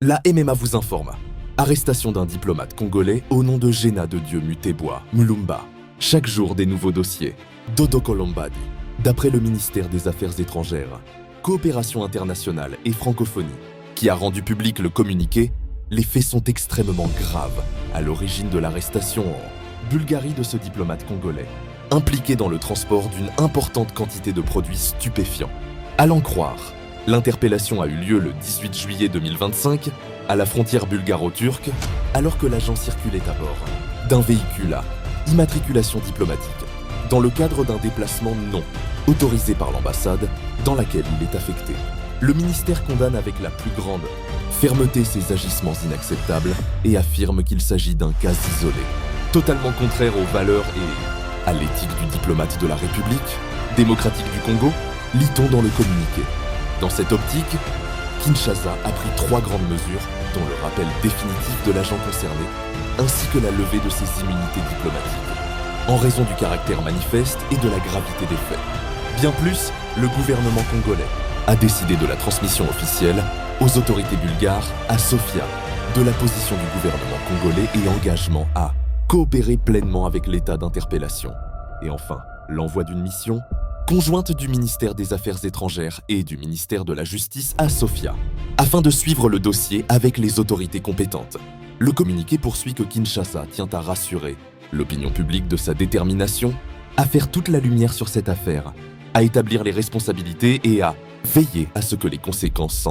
La MMA vous informe. Arrestation d'un diplomate congolais au nom de Géna de Dieu Mutebwa Mulumba. Chaque jour des nouveaux dossiers. Dodo Colombadi. D'après le ministère des Affaires étrangères, Coopération internationale et francophonie, qui a rendu public le communiqué, les faits sont extrêmement graves à l'origine de l'arrestation en Bulgarie de ce diplomate congolais, impliqué dans le transport d'une importante quantité de produits stupéfiants. À l'en croire, l'interpellation a eu lieu le 18 juillet 2025 à la frontière bulgaro-turque, alors que l'agent circulait à bord d'un véhicule à immatriculation diplomatique, dans le cadre d'un déplacement non autorisé par l'ambassade dans laquelle il est affecté. Le ministère condamne avec la plus grande fermeté ces agissements inacceptables et affirme qu'il s'agit d'un cas isolé, totalement contraire aux valeurs et à l'éthique du diplomate de la République démocratique du Congo, lit-on dans le communiqué. Dans cette optique, Kinshasa a pris 3 grandes mesures, dont le rappel définitif de l'agent concerné, ainsi que la levée de ses immunités diplomatiques, en raison du caractère manifeste et de la gravité des faits. Bien plus, le gouvernement congolais a décidé de la transmission officielle aux autorités bulgares à Sofia de la position du gouvernement congolais et engagement à coopérer pleinement avec l'état d'interpellation. Et enfin, l'envoi d'une mission conjointe du ministère des Affaires étrangères et du ministère de la Justice à Sofia, afin de suivre le dossier avec les autorités compétentes. Le communiqué poursuit que Kinshasa tient à rassurer l'opinion publique de sa détermination à faire toute la lumière sur cette affaire, à établir les responsabilités et à veiller à ce que les conséquences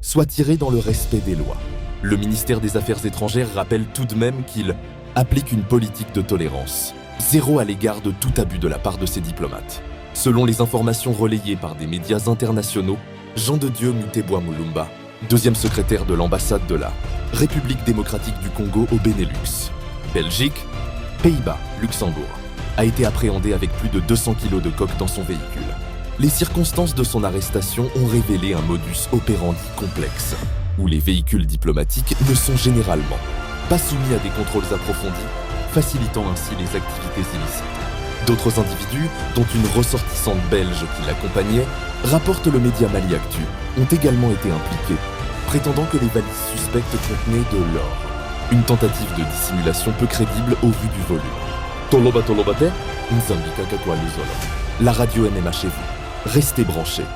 soient tirées dans le respect des lois. Le ministère des Affaires étrangères rappelle tout de même qu'il applique une politique de tolérance zéro à l'égard de tout abus de la part de ses diplomates. Selon les informations relayées par des médias internationaux, Jean de Dieu Mutebwa Mulumba, deuxième secrétaire de l'ambassade de la République démocratique du Congo au Benelux, Belgique, Pays-Bas, Luxembourg, a été appréhendé avec plus de 200 kilos de coke dans son véhicule. Les circonstances de son arrestation ont révélé un modus operandi complexe, où les véhicules diplomatiques ne sont généralement pas soumis à des contrôles approfondis, facilitant ainsi les activités illicites. D'autres individus, dont une ressortissante belge qui l'accompagnait, rapporte le média Mali Actu, ont également été impliqués, prétendant que les valises suspectes contenaient de l'or. Une tentative de dissimulation peu crédible au vu du volume. Tolobate, Nzambika Kakwa Luzolo. La radio MMA chez vous. Restez branchés.